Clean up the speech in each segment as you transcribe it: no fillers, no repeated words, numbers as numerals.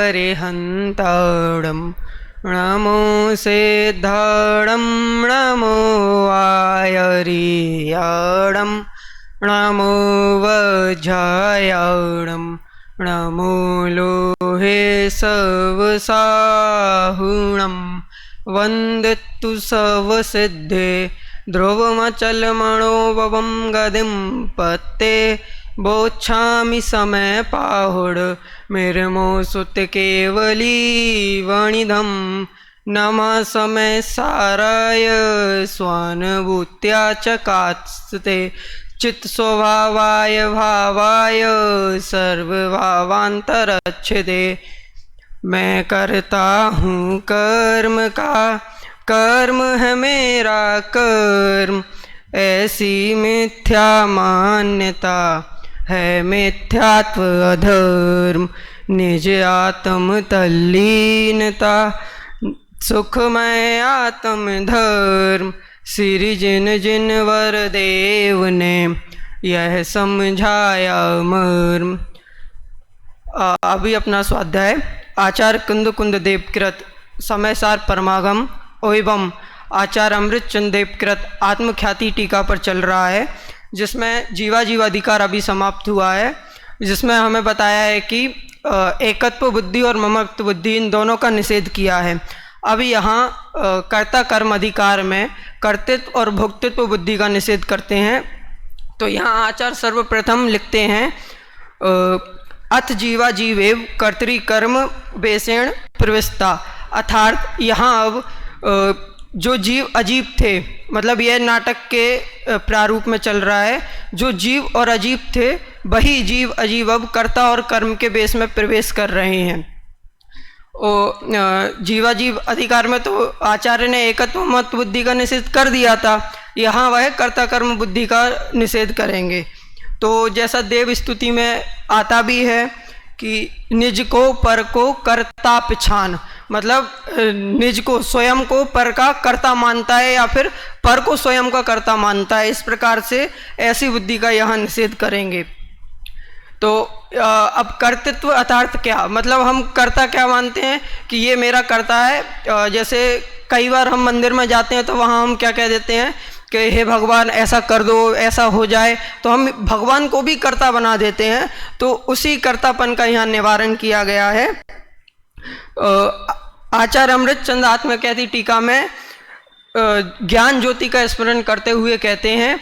अरिहन्तम् नमो सिद्धं नमो आयर्यं नमो वज्रायं नमो लोहे सवसाहुणं वन्दितु सवसिद्धे ध्रुवमचलमणोभवं गदिं पत्ते बोच्छामि समय पाहुड मिर्मो सुत केवली वणिधम नमः समय साराय स्वानुभूत्या च कात्स्ते चित्त स्वभावाय भावाय सर्वभावांतरच्छिदे। मैं करता हूँ कर्म का, कर्म है मेरा कर्म, ऐसी मिथ्या मान्यता है मिथ्यात्व अधर्म। निज आत्म तल्लीनता सुखमय आत्म धर्म, श्री जिन जिन वर देव ने यह समझाया मर्म। अभी अपना स्वाध्याय आचार्य कुंद कुंद देवकृत समयसार परमागम ओइबम आचार्य अमृतचंद देवकृत आत्मख्याति टीका पर चल रहा है, जिसमें जीवा जीवाधिकार अभी समाप्त हुआ है, जिसमें हमें बताया है कि एकत्व बुद्धि और ममत्व बुद्धि इन दोनों का निषेध किया है। अभी यहाँ कर्ता कर्म अधिकार में कर्तृत्व और भोक्तृत्व बुद्धि का निषेध करते हैं। तो यहाँ आचार्य सर्वप्रथम लिखते हैं अथ जीवा जीवेव कर्तरी कर्म बेसेण प्रविष्टा, अर्थात यहाँ अब जो जीव अजीब थे, मतलब यह नाटक के प्रारूप में चल रहा है, जो जीव और अजीब थे वही जीव अजीब अब कर्ता और कर्म के बेस में प्रवेश कर रहे हैं। जीवा जीव अधिकार में तो आचार्य ने एकत्व मत बुद्धि का निषेध कर दिया था, यहाँ वह कर्ता कर्म बुद्धि का निषेध करेंगे। तो जैसा देव स्तुति में आता भी है कि निज को पर को कर्ता पिछान, मतलब निज को स्वयं को पर का कर्ता मानता है या फिर पर को स्वयं का कर्ता मानता है। इस प्रकार से ऐसी बुद्धि का यहाँ निषेध करेंगे। तो अब कर्तृत्व अर्थात क्या, मतलब हम कर्ता क्या मानते हैं कि ये मेरा कर्ता है। जैसे कई बार हम मंदिर में जाते हैं तो वहाँ हम क्या कह देते हैं कि हे भगवान ऐसा कर दो, ऐसा हो जाए, तो हम भगवान को भी कर्ता बना देते हैं। तो उसी कर्तापन का यहाँ निवारण किया गया है। आचार्य अमृतचंद आत्मख्याति टीका में ज्ञान ज्योति का स्मरण करते हुए कहते हैं,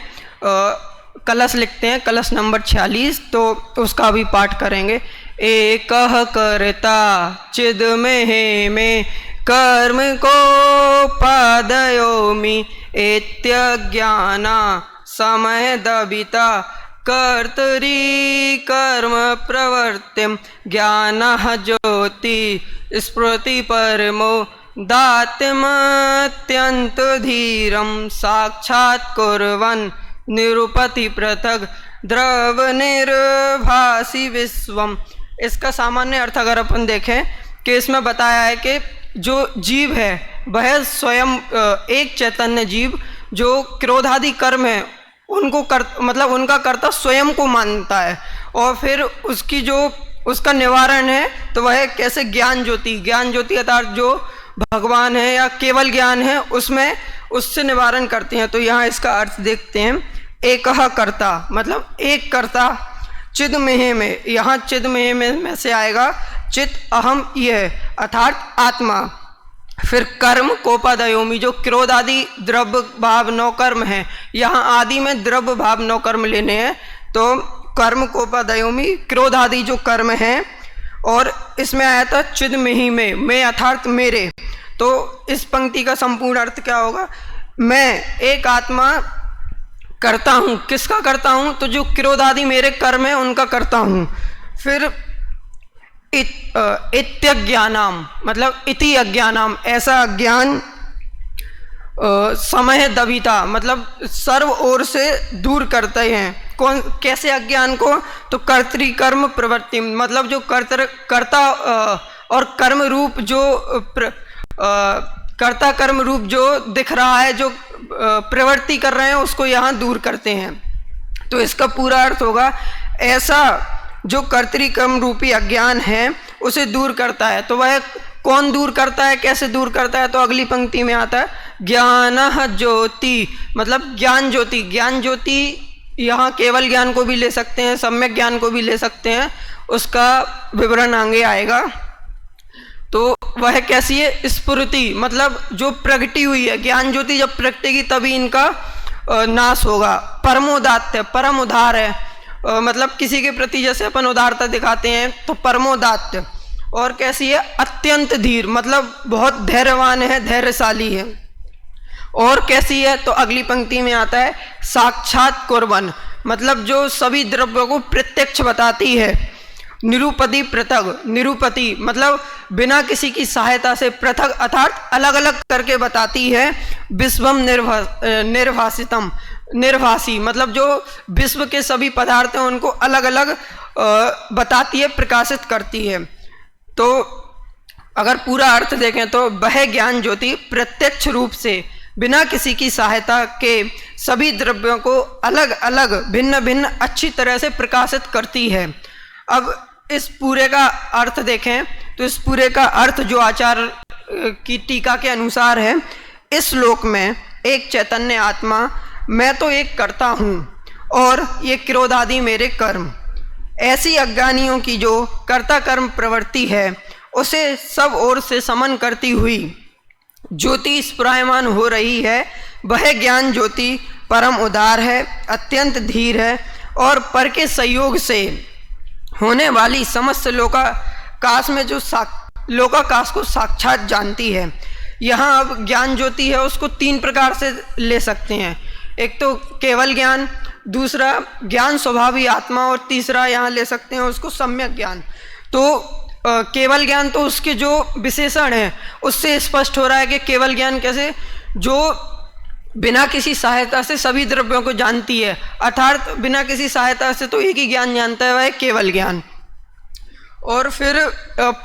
कलश लिखते हैं, कलश नंबर 46, तो उसका भी पाठ करेंगे। एकह कर्ता चिद में कर्म को पादयोमि एत्यज्ञाना समय दबिता कर्तरी कर्म प्रवर्तिम ज्ञानः ज्योति स्मृति परमो दात्यमत्यंत धीरम साक्षात् कुर्वन् निरूपति पृथग द्रव निर्भासी विश्वम। इसका सामान्य अर्थ अगर अपन देखें कि इसमें बताया है कि जो जीव है वह स्वयं एक चैतन्य जीव जो क्रोधादि कर्म है उनको मतलब उनका कर्ता स्वयं को मानता है, और फिर उसकी जो उसका निवारण है तो वह कैसे ज्ञान ज्योति अर्थात जो भगवान है या केवल ज्ञान है उसमें उससे निवारण करते हैं। तो यहाँ इसका अर्थ देखते हैं, एकह कर्ता मतलब एक कर्ता, चिद में, यहाँ चिद में से आएगा चित अहम यह अर्थात आत्मा। फिर कर्म कोपादयोमी जो क्रोध आदि द्रव्य भाव नौ कर्म है, यहाँ आदि में द्रव्य भाव नौ कर्म लेने हैं। तो कर्म कोपादयोमी क्रोध आदि जो कर्म हैं, और इसमें आया था चिद में अर्थात मेरे। तो इस पंक्ति का संपूर्ण अर्थ क्या होगा, मैं एक आत्मा करता हूँ। किसका करता हूँ, तो जो क्रोध आदि मेरे कर्म है उनका करता हूँ। फिर इत्यज्ञानाम मतलब इति अज्ञानाम, ऐसा अज्ञान समय दबिता मतलब सर्व ओर से दूर करते हैं। कौन कैसे अज्ञान को, तो कर्तरी कर्म प्रवृत्ति मतलब जो कर्ता और कर्म रूप जो कर्ता कर्म रूप जो दिख रहा है, जो प्रवृत्ति कर रहे हैं, उसको यहाँ दूर करते हैं। तो इसका पूरा अर्थ होगा ऐसा जो कर्तरी कर्म रूपी अज्ञान है उसे दूर करता है। तो वह कौन दूर करता है, कैसे दूर करता है? तो अगली पंक्ति में आता है ज्ञानः ज्योति, मतलब ज्ञान ज्योति। ज्ञान ज्योति यहाँ केवल ज्ञान को भी ले सकते हैं, सम्यक ज्ञान को भी ले सकते हैं, उसका विवरण आगे आएगा। तो वह कैसी है? स्फुरति, मतलब जो प्रगटी हुई है, ज्ञान ज्योति जब प्रगटेगी तभी इनका नाश होगा। परमोदात्त, परम उदार है, मतलब किसी के प्रति जैसे अपन उदारता दिखाते हैं तो परमोदात्त। और कैसी है? अत्यंत धीर, मतलब बहुत धैर्यवान है, धैर्यशाली है। और कैसी है? तो अगली पंक्ति में आता है साक्षात कुर्वन्, मतलब जो सभी द्रव्यों को प्रत्यक्ष बताती है। निरूपति पृथक, निरूपति मतलब बिना किसी की सहायता से, पृथक अर्थात अलग अलग करके बताती है। विश्वम निर्भासितम, निर्भासी मतलब जो विश्व के सभी पदार्थ हैं उनको अलग अलग बताती है, प्रकाशित करती है। तो अगर पूरा अर्थ देखें तो वह ज्ञान ज्योति प्रत्यक्ष रूप से बिना किसी की सहायता के सभी द्रव्यों को अलग अलग भिन्न भिन्न अच्छी तरह से प्रकाशित करती है। अब इस पूरे का अर्थ देखें तो इस पूरे का अर्थ जो आचार्य की टीका के अनुसार है, इस श्लोक में एक चैतन्य आत्मा, मैं तो एक करता हूँ और ये क्रोध आदि मेरे कर्म, ऐसी अज्ञानियों की जो कर्ता कर्म प्रवृत्ति है उसे सब ओर से समन करती हुई ज्योति स्फुरायमान हो रही है। वह ज्ञान ज्योति परम उदार है, अत्यंत धीर है और पर के संयोग से होने वाली समस्त लोकाकाश में जो लोकाकाश को साक्षात जानती है। यहाँ अब ज्ञान ज्योति है उसको तीन प्रकार से ले सकते हैं। एक तो केवल ज्ञान, दूसरा ज्ञान स्वभावी आत्मा और तीसरा यहाँ ले सकते हैं उसको सम्यक ज्ञान। तो केवल ज्ञान तो उसके जो विशेषण है उससे स्पष्ट हो रहा है कि केवल ज्ञान कैसे, जो बिना किसी सहायता से सभी द्रव्यों को जानती है, अर्थात बिना किसी सहायता से तो एक ही ज्ञान जानता है, वह केवल ज्ञान। और फिर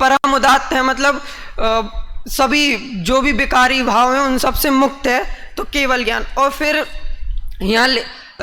परम उदात्त है, मतलब सभी जो भी विकारी भाव हैं उन सबसे मुक्त है, तो केवल ज्ञान। और फिर यहाँ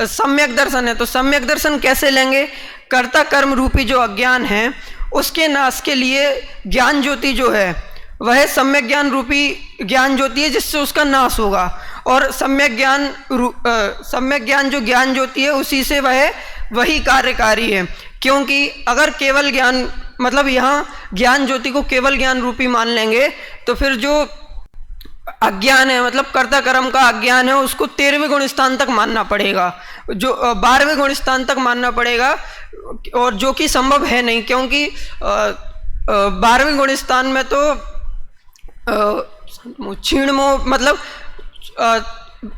सम्यक दर्शन है, तो सम्यक दर्शन कैसे लेंगे? कर्ता कर्म रूपी जो अज्ञान है उसके नाश के लिए ज्ञान ज्योति जो है वह सम्यक ज्ञान रूपी ज्ञान ज्योति है जिससे उसका नाश होगा। और सम्यक ज्ञान जो ज्ञान ज्योति है उसी से वही कार्यकारी है। क्योंकि अगर केवल ज्ञान, मतलब यहाँ ज्ञान ज्योति को केवल ज्ञान रूपी मान लेंगे तो फिर जो अज्ञान है, मतलब कर्ता कर्म का अज्ञान है, उसको 13वें गुण स्थान तक मानना पड़ेगा, जो 12वें गुण स्थान तक मानना पड़ेगा, और जो कि संभव है नहीं। क्योंकि 12वें गुण स्थान में तो क्षीण मोह, मतलब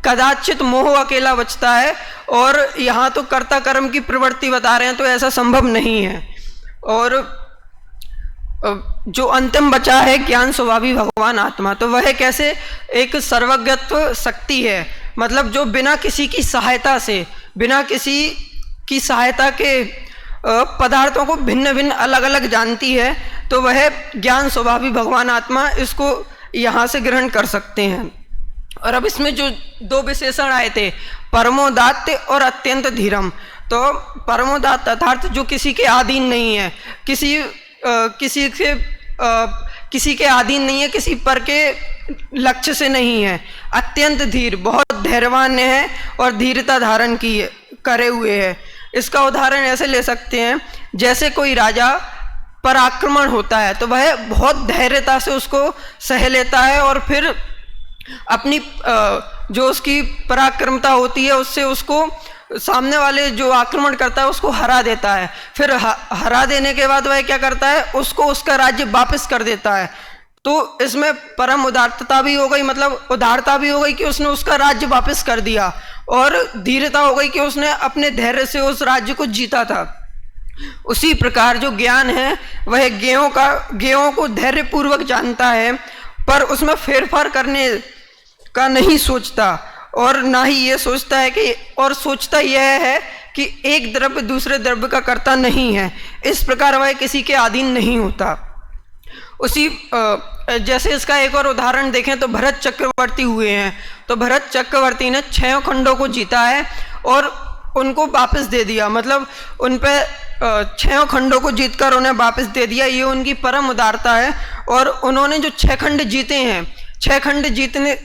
कदाचित मोह अकेला बचता है, और यहाँ तो कर्ता कर्म की प्रवृत्ति बता रहे हैं, तो ऐसा संभव नहीं है। और जो अंतिम बचा है ज्ञान स्वभावी भगवान आत्मा, तो वह कैसे? एक सर्वज्ञत्व शक्ति है, मतलब जो बिना किसी की सहायता से, बिना किसी की सहायता के पदार्थों को भिन्न भिन्न अलग अलग जानती है, तो वह ज्ञान स्वभावी भगवान आत्मा, इसको यहाँ से ग्रहण कर सकते हैं। और अब इसमें जो दो विशेषण आए थे, परमोदात्त और अत्यंत धीरम, तो परमोदात्त अर्थात जो किसी के अधीन नहीं है, किसी के अधीन नहीं है, किसी पर के लक्ष्य से नहीं है। अत्यंत धीर, बहुत धैर्यवान है और धीरता धारण करे हुए है। इसका उदाहरण ऐसे ले सकते हैं, जैसे कोई राजा पर आक्रमण होता है तो वह बहुत धैर्यता से उसको सह लेता है और फिर अपनी जो उसकी पराक्रमता होती है उससे उसको सामने वाले जो आक्रमण करता है उसको हरा देता है। फिर हरा देने के बाद वह क्या करता है? उसको उसका राज्य वापस कर देता है। तो इसमें परम उदारता भी हो गई, मतलब उदारता भी हो गई कि उसने उसका राज्य वापस कर दिया, और धीरता हो गई कि उसने अपने धैर्य से उस राज्य को जीता था। उसी प्रकार जो ज्ञान है वह ज्ञेयों को धैर्य पूर्वक जानता है, पर उसमें फेरफार करने का नहीं सोचता, और ना ही ये सोचता है कि, और सोचता यह है कि एक द्रव्य दूसरे द्रव्य का कर्ता नहीं है। इस प्रकार वह किसी के अधीन नहीं होता। उसी जैसे इसका एक और उदाहरण देखें तो भरत चक्रवर्ती हुए हैं। तो भरत चक्रवर्ती ने 6 खंडों को जीता है और उनको वापस दे दिया, मतलब उन पे छह खंडों को जीतकर उन्हें वापस दे दिया, ये उनकी परम उदारता है। और उन्होंने जो 6 खंड जीते हैं, 6 खंड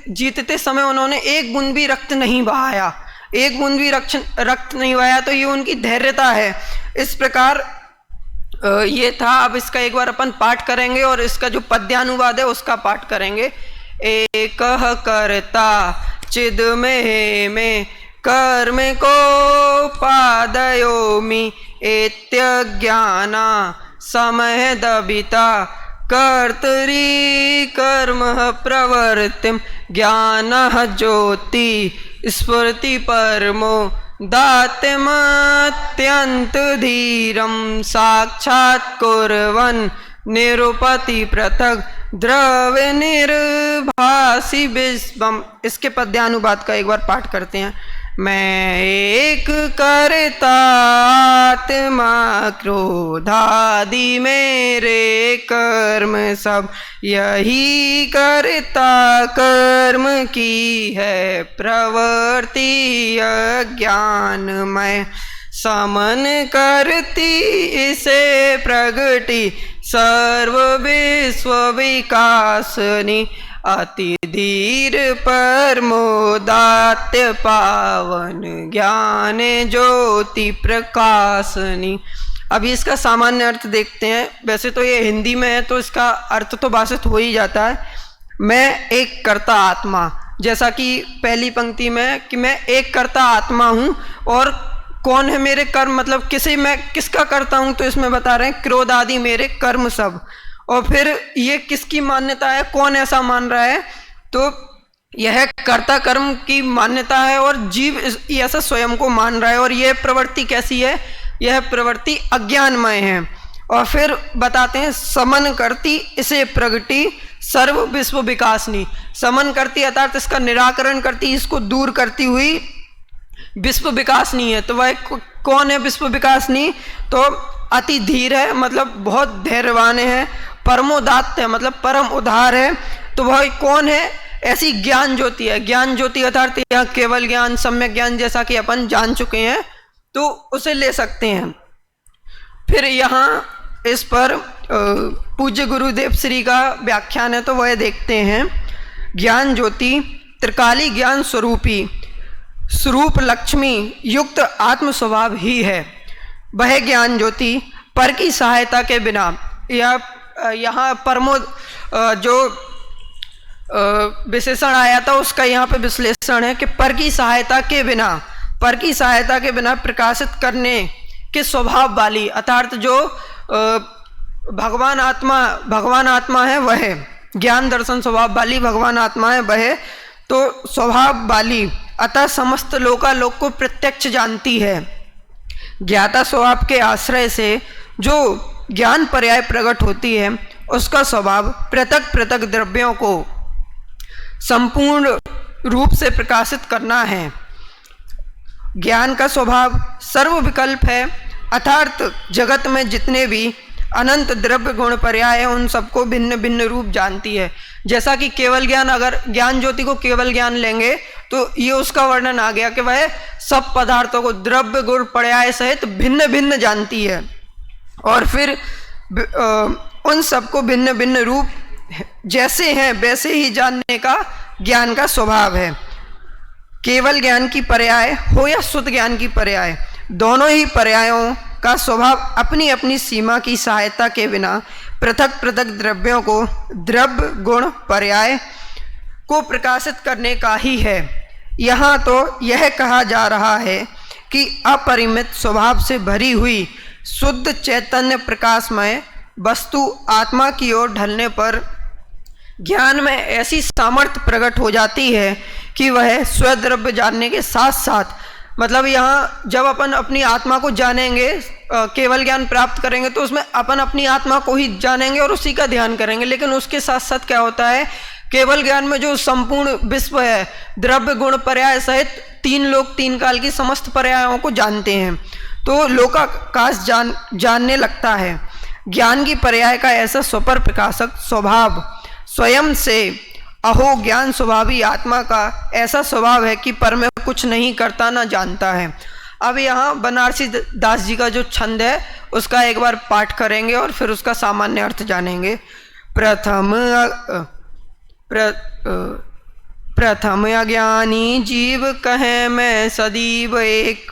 जीतते समय उन्होंने एक बूंद भी रक्त नहीं बहाया, एक बूंद भी रक्त नहीं बहाया, तो ये उनकी धैर्यता है। इस प्रकार ये था। अब इसका एक बार अपन पाठ करेंगे और इसका जो पद्यानुवाद है उसका पाठ करेंगे। एक कर्ता चिद में कर्म को पादयोमि एत्यज्ञाना समय दबिता कर्तरी कर्म प्रवर्तिम ज्ञानः ज्योति स्फुर्ति परमो दात्यमत्यंत धीरम साक्षात् कुर्वन् निरुपति पृथक द्रव्य निर्भासी विश्वम। इसके पद्यानुवाद का एक बार पाठ करते हैं। मैं एक कर्ता आत्मा क्रोधादि मेरे कर्म सब, यही कर्ता कर्म की है प्रवृत्ति अज्ञानमय। समन करती इसे प्रगति सर्व विश्व विकासनी, अति धीर परमोदात्य पावन ज्ञान ज्योति प्रकाशनी। अभी इसका सामान्य अर्थ देखते हैं। वैसे तो ये हिंदी में है तो इसका अर्थ तो भाषित हो ही जाता है। मैं एक कर्ता आत्मा, जैसा कि पहली पंक्ति में कि मैं एक कर्ता आत्मा हूँ और कौन है मेरे कर्म, मतलब मैं किसका करता हूँ, तो इसमें बता रहे हैं क्रोध आदि मेरे कर्म सब। और फिर ये किसकी मान्यता है, कौन ऐसा मान रहा है, तो यह कर्ता कर्म की मान्यता है और जीव ऐसा स्वयं को मान रहा है। और यह प्रवृत्ति कैसी है, यह प्रवृत्ति अज्ञानमय है। और फिर बताते हैं समन करती इसे प्रगति सर्व विश्व विकासनी। समन करती अर्थात इसका निराकरण करती, इसको दूर करती हुई विश्व विकासनी है। तो वह कौन है विश्व विकासनी, तो अति धीर है, मतलब बहुत धैर्यवान है। परमोदात्त है, मतलब परम उदार है। तो वह कौन है, ऐसी ज्ञान ज्योति है। ज्ञान ज्योति अर्थात यह केवल ज्ञान, सम्यक ज्ञान, जैसा कि अपन जान चुके हैं, तो उसे ले सकते हैं। फिर यहाँ इस पर पूज्य गुरुदेव श्री का व्याख्यान है, तो वह देखते हैं। ज्ञान ज्योति त्रिकाली ज्ञान स्वरूपी स्वरूप लक्ष्मी युक्त आत्म स्वभाव ही है। वह ज्ञान ज्योति पर की सहायता के बिना, यह यहाँ परमो जो विशेषण आया था उसका यहाँ पे विश्लेषण है कि पर की सहायता के बिना प्रकाशित करने के स्वभाव वाली, अर्थात जो भगवान आत्मा है वह ज्ञान दर्शन स्वभाव वाली भगवान आत्मा है वह, तो स्वभाव वाली अतः समस्त लोकालोक को प्रत्यक्ष जानती है। ज्ञाता स्वभाव के आश्रय से जो ज्ञान पर्याय प्रकट होती है उसका स्वभाव पृथक पृथक द्रव्यों को संपूर्ण रूप से प्रकाशित करना है। ज्ञान का स्वभाव सर्व विकल्प है, अर्थात जगत में जितने भी अनंत द्रव्य गुण पर्याय है उन सबको भिन्न भिन्न रूप जानती है। जैसा कि केवल ज्ञान, अगर ज्ञान ज्योति को केवल ज्ञान लेंगे तो ये उसका वर्णन आ गया कि वह सब पदार्थों को द्रव्य गुण पर्याय सहित भिन्न भिन्न जानती है। और फिर उन सबको भिन्न भिन्न रूप जैसे हैं वैसे ही जानने का ज्ञान का स्वभाव है। केवल ज्ञान की पर्याय हो या शुद्ध ज्ञान की पर्याय, दोनों ही पर्यायों का स्वभाव अपनी अपनी सीमा की सहायता के बिना पृथक पृथक द्रव्यों को द्रव्य गुण पर्याय को प्रकाशित करने का ही है। यहाँ तो यह कहा जा रहा है कि अपरिमित स्वभाव से भरी हुई शुद्ध चैतन्य प्रकाशमय वस्तु आत्मा की ओर ढलने पर ज्ञान में ऐसी सामर्थ्य प्रकट हो जाती है कि वह स्वद्रव्य जानने के साथ साथ, मतलब यहाँ जब अपन अपनी आत्मा को जानेंगे, केवल ज्ञान प्राप्त करेंगे तो उसमें अपन अपनी आत्मा को ही जानेंगे और उसी का ध्यान करेंगे। लेकिन उसके साथ साथ क्या होता है, केवल ज्ञान में जो संपूर्ण विश्व है द्रव्य गुण पर्याय सहित तीन लोक तीन काल की समस्त पर्यायों को जानते हैं, तो लोकाकाश जानने लगता है। ज्ञान की पर्याय का ऐसा स्वपर प्रकाशक स्वभाव स्वयं से अहो ज्ञान स्वभावी आत्मा का ऐसा स्वभाव है कि पर में कुछ नहीं करता ना जानता है। अब यहाँ बनारसी दास जी का जो छंद है उसका एक बार पाठ करेंगे और फिर उसका सामान्य अर्थ जानेंगे। प्रथम अज्ञानी जीव कहे मैं सदैव एक,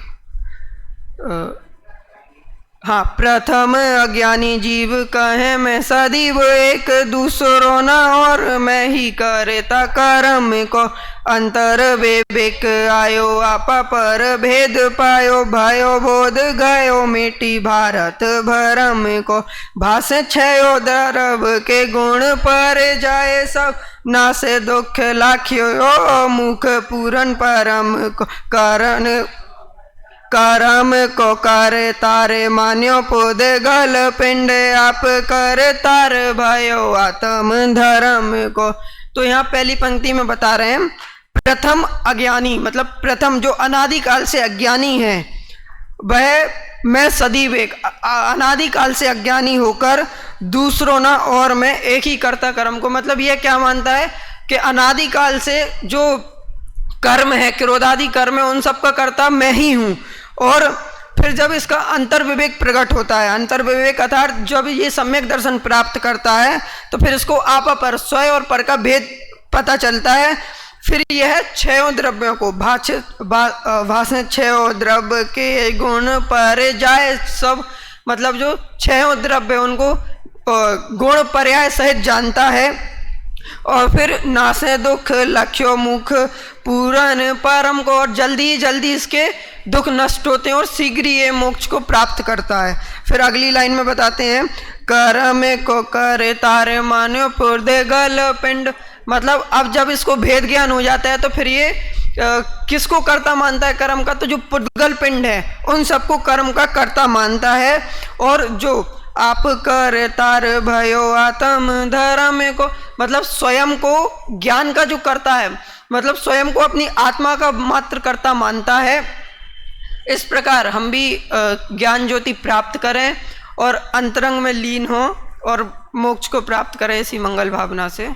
हाँ, प्रथम अज्ञानी जीव कहे मैं सदैव एक, दूसरो न और मैं ही करता कर्म को, अंतर विवेक आयो आपा पर भेद पायो, भयो बोध गयो मिटी भारत भरम को, भाषे छयो द्रव के गुण पर जाए सब, नासे दुख लाख्यो मुख पूरन परम को, करम को करे तारे मान्यो पुद गल पिंड, आप कर तार भयो आत्म धर्म को। तो यहाँ पहली पंक्ति में बता रहे हैं प्रथम अज्ञानी, मतलब प्रथम जो अनादिकाल से अज्ञानी है वह मैं सदैव एक, अनादिकाल से अज्ञानी होकर दूसरों ना और मैं एक ही करता कर्म को। मतलब यह क्या मानता है कि अनादिकाल से जो कर्म है, क्रोधादि कर्म है, उन सब का कर्ता मैं ही हूँ। और फिर जब इसका अंतर्विवेक प्रकट होता है, अंतर्विवेक अर्थात जब ये सम्यक दर्शन प्राप्त करता है तो फिर इसको आपा पर, स्वयं और पर का भेद पता चलता है। फिर यह छयों द्रव्यों को भाषे छयों द्रव्य के गुण पर जाए सब, मतलब जो छयों द्रव्य उनको गुण पर्याय सहित जानता है। और फिर नासे दुख लक्ष्यो मुख पूरन परम को, और जल्दी जल्दी इसके दुख नष्ट होते हैं और शीघ्र ये मोक्ष को प्राप्त करता है। फिर अगली लाइन में बताते हैं कर्म को करे तारे मान्यो पुर्दे गल पिंड, मतलब अब जब इसको भेद ज्ञान हो जाता है तो फिर ये किसको कर्ता मानता है कर्म का, तो जो पुद्गल पिंड है उन सबको कर्म का कर्ता मानता है। और जो आप कर तार भयो आत्म धर्म को, मतलब स्वयं को ज्ञान का जो करता है, मतलब स्वयं को अपनी आत्मा का मात्र कर्ता मानता है। इस प्रकार हम भी ज्ञान ज्योति प्राप्त करें और अंतरंग में लीन हों और मोक्ष को प्राप्त करें इसी मंगल भावना से।